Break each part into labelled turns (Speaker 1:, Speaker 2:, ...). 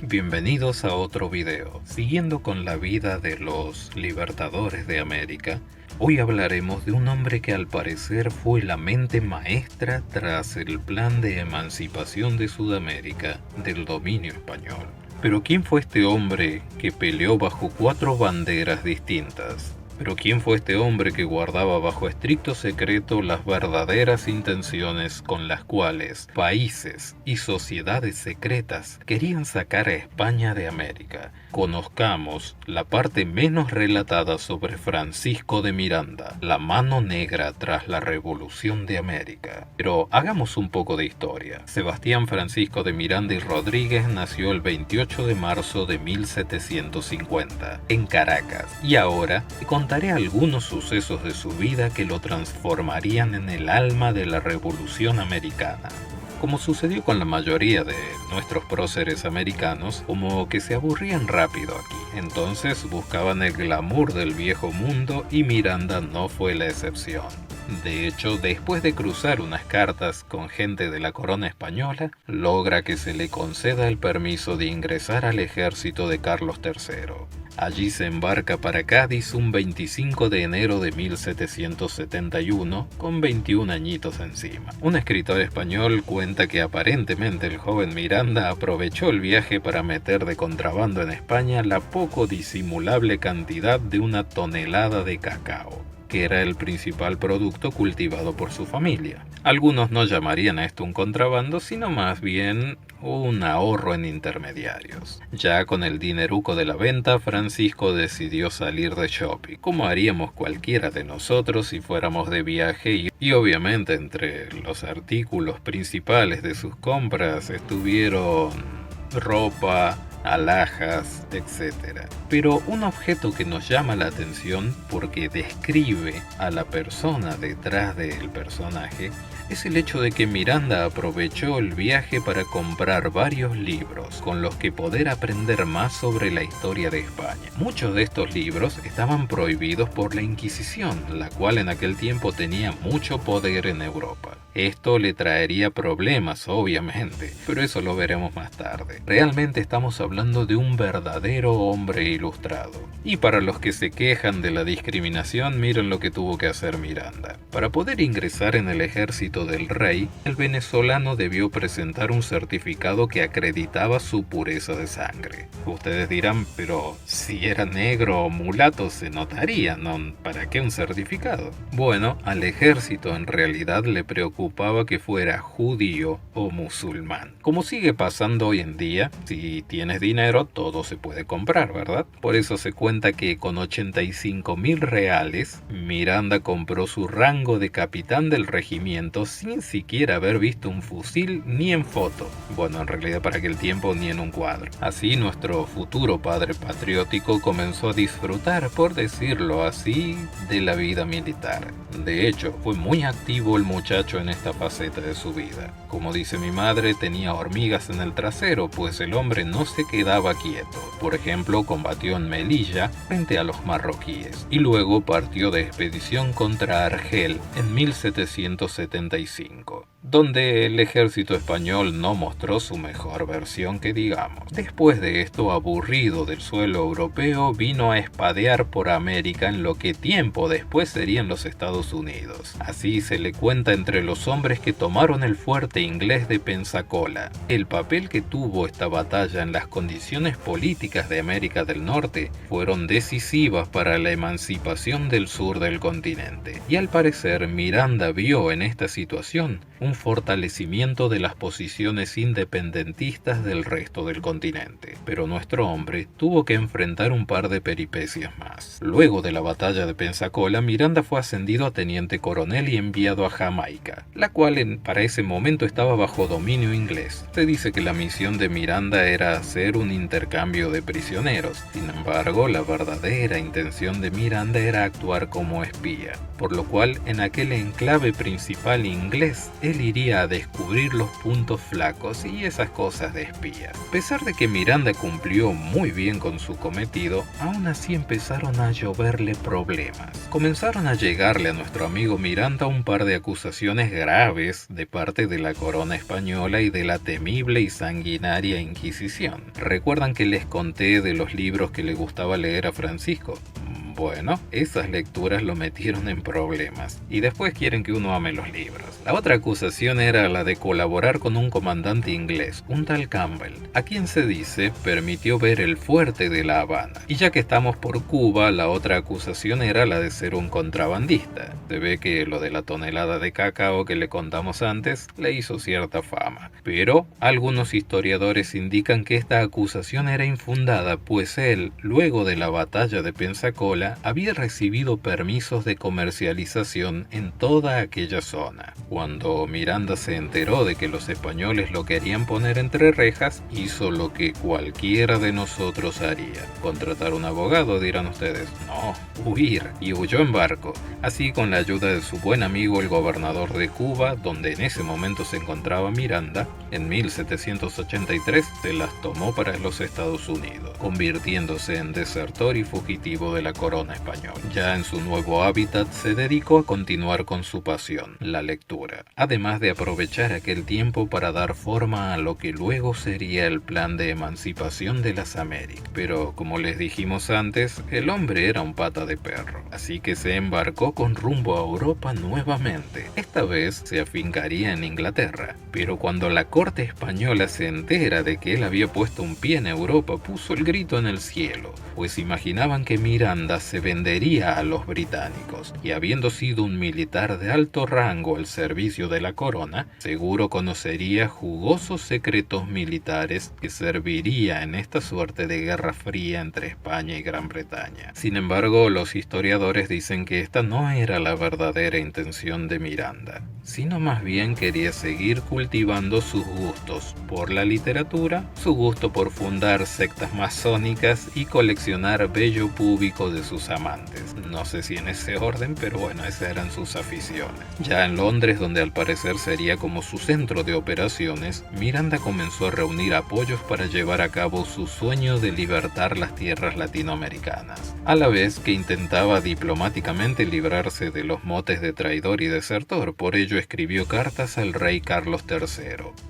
Speaker 1: Bienvenidos a otro video. Siguiendo con la vida de los libertadores de América, hoy hablaremos de un hombre que al parecer fue la mente maestra tras el plan de emancipación de Sudamérica del dominio español. Pero ¿quién fue este hombre que peleó bajo 4 banderas distintas? Pero ¿quién fue este hombre que guardaba bajo estricto secreto las verdaderas intenciones con las cuales países y sociedades secretas querían sacar a España de América? Conozcamos la parte menos relatada sobre Francisco de Miranda, la mano negra tras la Revolución de América. Pero hagamos un poco de historia. Sebastián Francisco de Miranda y Rodríguez nació el 28 de marzo de 1750 en Caracas, y ahora contaré algunos sucesos de su vida que lo transformarían en el alma de la Revolución Americana. Como sucedió con la mayoría de nuestros próceres americanos, como que se aburrían rápido aquí, entonces buscaban el glamour del viejo mundo y Miranda no fue la excepción. De hecho, después de cruzar unas cartas con gente de la corona española, logra que se le conceda el permiso de ingresar al ejército de Carlos III. Allí se embarca para Cádiz un 25 de enero de 1771, con 21 añitos encima. Un escritor español cuenta que aparentemente el joven Miranda aprovechó el viaje para meter de contrabando en España la poco disimulable cantidad de 1 tonelada de cacao, que era el principal producto cultivado por su familia. Algunos no llamarían a esto un contrabando, sino más bien un ahorro en intermediarios. Ya con el dineruco de la venta, Francisco decidió salir de shopping, como haríamos cualquiera de nosotros si fuéramos de viaje, y obviamente entre los artículos principales de sus compras estuvieron ropa, alhajas, etc. Pero un objeto que nos llama la atención porque describe a la persona detrás del personaje es el hecho de que Miranda aprovechó el viaje para comprar varios libros con los que poder aprender más sobre la historia de España. Muchos de estos libros estaban prohibidos por la Inquisición, la cual en aquel tiempo tenía mucho poder en Europa. Esto le traería problemas, obviamente, pero eso lo veremos más tarde. Realmente estamos hablando de un verdadero hombre ilustrado. Y para los que se quejan de la discriminación, miren lo que tuvo que hacer Miranda. Para poder ingresar en el ejército del rey, el venezolano debió presentar un certificado que acreditaba su pureza de sangre. Ustedes dirán, pero si era negro o mulato se notaría, ¿no? ¿Para qué un certificado? Bueno, al ejército en realidad le preocupaba que fuera judío o musulmán. Como sigue pasando hoy en día, si tienes dinero todo se puede comprar, ¿verdad? Por eso se cuenta que con 85.000 reales, Miranda compró su rango de capitán del regimiento sin siquiera haber visto un fusil ni en foto. Bueno, en realidad para aquel tiempo ni en un cuadro. Así nuestro futuro padre patriótico comenzó a disfrutar, por decirlo así, de la vida militar. De hecho, fue muy activo el muchacho en esta faceta de su vida. Como dice mi madre, tenía hormigas en el trasero, pues el hombre no se quedaba quieto. Por ejemplo, combatió en Melilla frente a los marroquíes y luego partió de expedición contra Argel en 1775, donde el ejército español no mostró su mejor versión que digamos. Después de esto, aburrido del suelo europeo, vino a espadear por América en lo que tiempo después serían los Estados Unidos. Así se le cuenta entre los hombres que tomaron el fuerte inglés de Pensacola. El papel que tuvo esta batalla en las condiciones políticas de América del Norte fueron decisivas para la emancipación del sur del continente. Y al parecer Miranda vio en esta situación un fortalecimiento de las posiciones independentistas del resto del continente. Pero nuestro hombre tuvo que enfrentar un par de peripecias más. Luego de la batalla de Pensacola, Miranda fue ascendido a teniente coronel y enviado a Jamaica, la cual para ese momento estaba bajo dominio inglés. Se dice que la misión de Miranda era hacer un intercambio de prisioneros. Sin embargo, la verdadera intención de Miranda era actuar como espía, por lo cual en aquel enclave principal inglés él iría a descubrir los puntos flacos y esas cosas de espía. A pesar de que Miranda cumplió muy bien con su cometido, aún así empezaron a lloverle problemas. Comenzaron a llegarle a nuestro amigo Miranda un par de acusaciones graves de parte de la corona española y de la temible y sanguinaria Inquisición. ¿Recuerdan que les conté de los libros que le gustaba leer a Francisco? Bueno, esas lecturas lo metieron en problemas, y después quieren que uno ame los libros. La otra acusación era la de colaborar con un comandante inglés, un tal Campbell, a quien se dice permitió ver el fuerte de La Habana. Y ya que estamos por Cuba, la otra acusación era la de ser un contrabandista. Se ve que lo de la tonelada de cacao que le contamos antes le hizo cierta fama. Pero algunos historiadores indican que esta acusación era infundada, pues él, luego de la batalla de Pensacola, había recibido permisos de comercialización en toda aquella zona. Cuando Miranda se enteró de que los españoles lo querían poner entre rejas, hizo lo que cualquiera de nosotros haría. ¿Contratar un abogado?, dirán ustedes. No, huir, y huyó en barco. Así, con la ayuda de su buen amigo el gobernador de Cuba, donde en ese momento se encontraba Miranda, en 1783 se las tomó para los Estados Unidos, convirtiéndose en desertor y fugitivo de la corona española. Ya en su nuevo hábitat se dedicó a continuar con su pasión, la lectura, además de aprovechar aquel tiempo para dar forma a lo que luego sería el plan de emancipación de las Américas. Pero como les dijimos antes, el hombre era un pata de perro, así que se embarcó con rumbo a Europa nuevamente. Esta vez se afincaría en Inglaterra, pero cuando la corte española se entera de que él había puesto un pie en Europa, puso el grito en el cielo, pues imaginaban que Miranda se vendería a los británicos, y habiendo sido un militar de alto rango al servicio de la corona, seguro conocería jugosos secretos militares que serviría en esta suerte de guerra fría entre España y Gran Bretaña. Sin embargo, los historiadores dicen que esta no era la verdadera intención de Miranda, sino más bien quería seguir cultivando sus gustos por la literatura, su gusto por fundar sectas masónicas y coleccionar vello púbico de sus amantes. No sé si en ese orden, pero bueno, esas eran sus aficiones. Ya en Londres, donde al parecer sería como su centro de operaciones, Miranda comenzó a reunir apoyos para llevar a cabo su sueño de libertar las tierras latinoamericanas, a la vez que intentaba diplomáticamente librarse de los motes de traidor y desertor. Por ello escribió cartas al rey Carlos III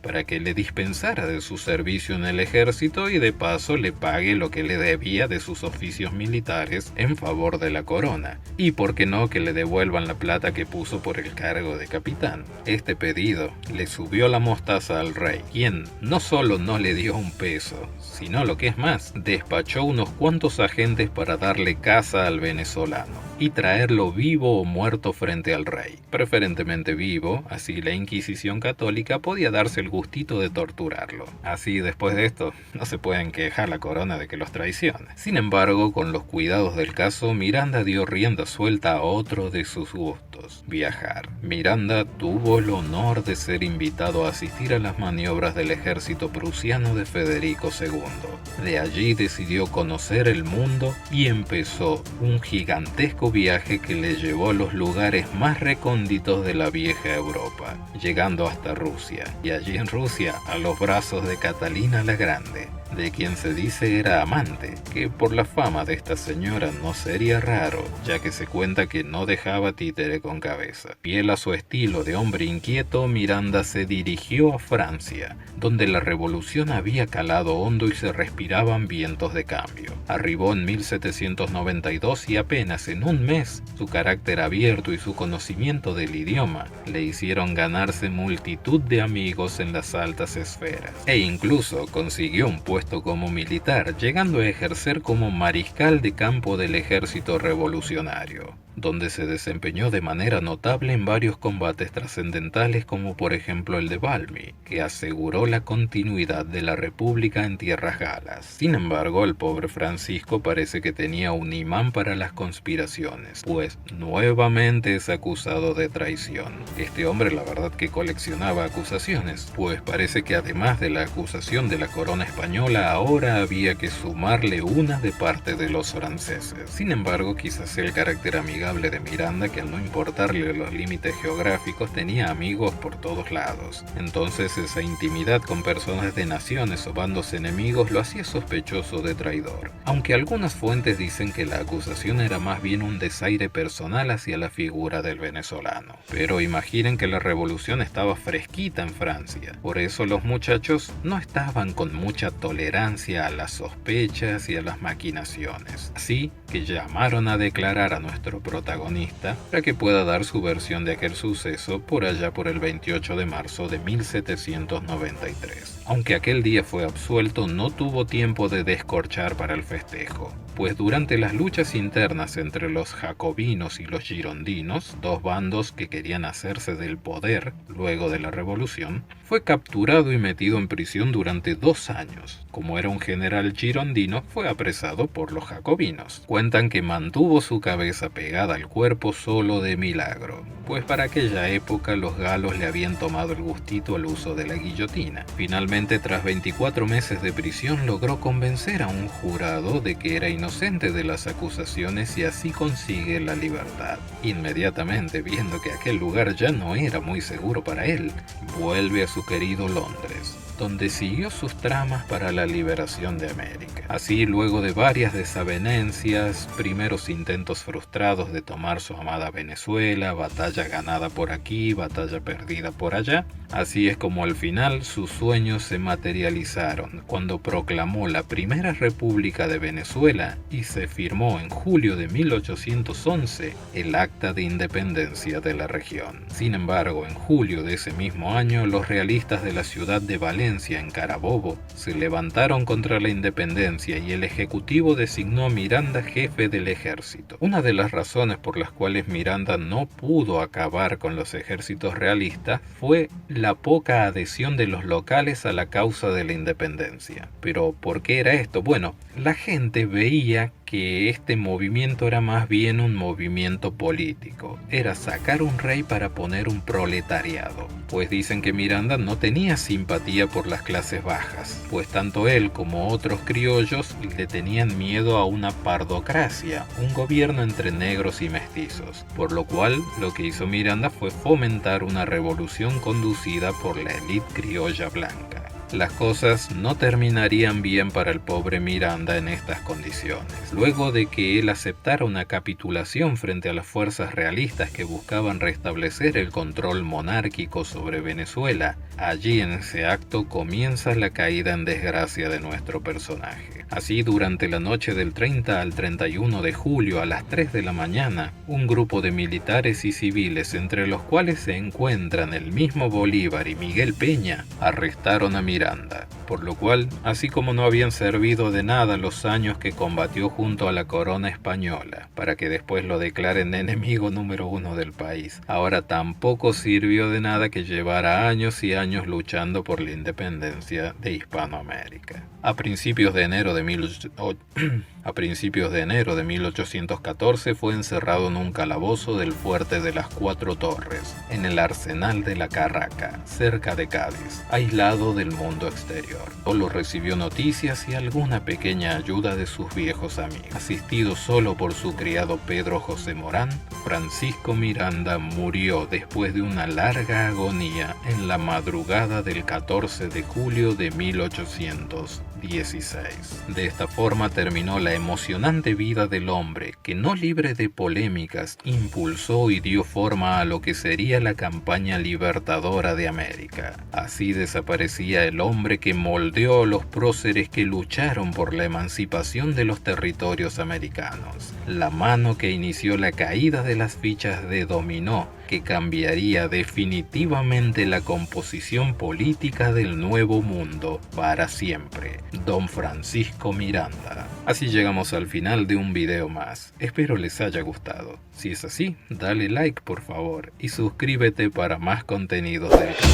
Speaker 1: para que le dispensara de su servicio en el ejército y de paso le pague lo que le debía de sus oficios militares en favor de la corona, y por qué no que le devuelvan la plata que puso por el cargo de capitán. Este pedido le subió la mostaza al rey, quien no solo no le dio un peso, sino lo que es más, despachó unos cuantos agentes para darle caza al venezolano y traerlo vivo o muerto frente al rey, preferentemente vivo, así la Inquisición católica podía darse el gustito de torturarlo. Así, después de esto, no se pueden quejar la corona de que los traicione. Sin embargo, con los cuidados del caso, Miranda dio rienda suelta a otro de sus gustos: viajar. Miranda tuvo el honor de ser invitado a asistir a las maniobras del ejército prusiano de Federico II. De allí decidió conocer el mundo y empezó un gigantesco viaje que le llevó a los lugares más recónditos de la vieja Europa, llegando hasta Rusia, y allí en Rusia a los brazos de Catalina la Grande, de quien se dice era amante, que por la fama de esta señora no sería raro, ya que se cuenta que no dejaba títere con cabeza. Fiel a su estilo de hombre inquieto, Miranda se dirigió a Francia, donde la revolución había calado hondo y se respiraban vientos de cambio. Arribó en 1792 y apenas en un mes, su carácter abierto y su conocimiento del idioma le hicieron ganarse multitud de amigos en las altas esferas, e incluso consiguió un puesto como militar, llegando a ejercer como mariscal de campo del ejército revolucionario, donde se desempeñó de manera notable en varios combates trascendentales, como por ejemplo el de Valmy, que aseguró la continuidad de la República en tierras galas. Sin embargo, el pobre Francisco parece que tenía un imán para las conspiraciones, pues nuevamente es acusado de traición. Este hombre, la verdad, que coleccionaba acusaciones, pues parece que además de la acusación de la corona española, ahora había que sumarle una de parte de los franceses. Sin embargo, quizás el carácter amigable innegable de Miranda que al no importarle los límites geográficos tenía amigos por todos lados. Entonces esa intimidad con personas de naciones o bandos enemigos lo hacía sospechoso de traidor. Aunque algunas fuentes dicen que la acusación era más bien un desaire personal hacia la figura del venezolano. Pero imaginen que la revolución estaba fresquita en Francia. Por eso los muchachos no estaban con mucha tolerancia a las sospechas y a las maquinaciones. Así que llamaron a declarar a nuestro protagonista para que pueda dar su versión de aquel suceso por allá por el 28 de marzo de 1793. Aunque aquel día fue absuelto, no tuvo tiempo de descorchar para el festejo, pues durante las luchas internas entre los jacobinos y los girondinos, dos bandos que querían hacerse del poder luego de la revolución, fue capturado y metido en prisión durante 2 años. Como era un general girondino, fue apresado por los jacobinos. Cuentan que mantuvo su cabeza pegada al cuerpo solo de milagro, pues para aquella época los galos le habían tomado el gustito al uso de la guillotina. Finalmente, tras 24 meses de prisión, logró convencer a un jurado de que era inocente de las acusaciones y así consigue la libertad. Inmediatamente, viendo que aquel lugar ya no era muy seguro para él, vuelve a su querido Londres, donde siguió sus tramas para la liberación de América. Así, luego de varias desavenencias, primeros intentos frustrados de tomar su amada Venezuela, batalla ganada por aquí, batalla perdida por allá, así es como al final sus sueños se materializaron cuando proclamó la primera República de Venezuela y se firmó en julio de 1811 el Acta de Independencia de la región. Sin embargo, en julio de ese mismo año, los realistas de la ciudad de Valencia, en Carabobo, se levantaron contra la independencia y el Ejecutivo designó a Miranda jefe del ejército. Una de las razones por las cuales Miranda no pudo acabar con los ejércitos realistas fue la poca adhesión de los locales a la causa de la independencia. ¿Pero por qué era esto? Bueno, la gente veía que este movimiento era más bien un movimiento político. Era sacar un rey para poner un proletariado. Pues dicen que Miranda no tenía simpatía por las clases bajas, pues tanto él como otros criollos le tenían miedo a una pardocracia, un gobierno entre negros y mestizos. Por lo cual, lo que hizo Miranda fue fomentar una revolución conducida por la élite criolla blanca. Las cosas no terminarían bien para el pobre Miranda en estas condiciones. Luego de que él aceptara una capitulación frente a las fuerzas realistas que buscaban restablecer el control monárquico sobre Venezuela, allí en ese acto comienza la caída en desgracia de nuestro personaje. Así, durante la noche del 30 al 31 de julio a las 3 de la mañana, un grupo de militares y civiles, entre los cuales se encuentran el mismo Bolívar y Miguel Peña, arrestaron a Miranda, por lo cual, así como no habían servido de nada los años que combatió junto a la corona española, para que después lo declaren enemigo número 1 del país, ahora tampoco sirvió de nada que llevara años y años luchando por la independencia de Hispanoamérica. A principios de enero de 1814 fue encerrado en un calabozo del fuerte de las Cuatro Torres, en el arsenal de la Carraca, cerca de Cádiz, aislado del mundo exterior. Solo recibió noticias y alguna pequeña ayuda de sus viejos amigos. Asistido solo por su criado Pedro José Morán, Francisco Miranda murió después de una larga agonía en la madrugada del 14 de julio de 1816. De esta forma terminó la emocionante vida del hombre que, no libre de polémicas, impulsó y dio forma a lo que sería la campaña libertadora de América. Así desaparecía el hombre que moldeó los próceres que lucharon por la emancipación de los territorios americanos, la mano que inició la caída de las fichas de dominó que cambiaría definitivamente la composición política del Nuevo Mundo para siempre, Don Francisco Miranda. Así llegamos al final de un video más. Espero les haya gustado. Si es así, dale like por favor y suscríbete para más contenidos del canal.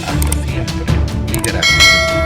Speaker 1: Hasta siempre y gracias.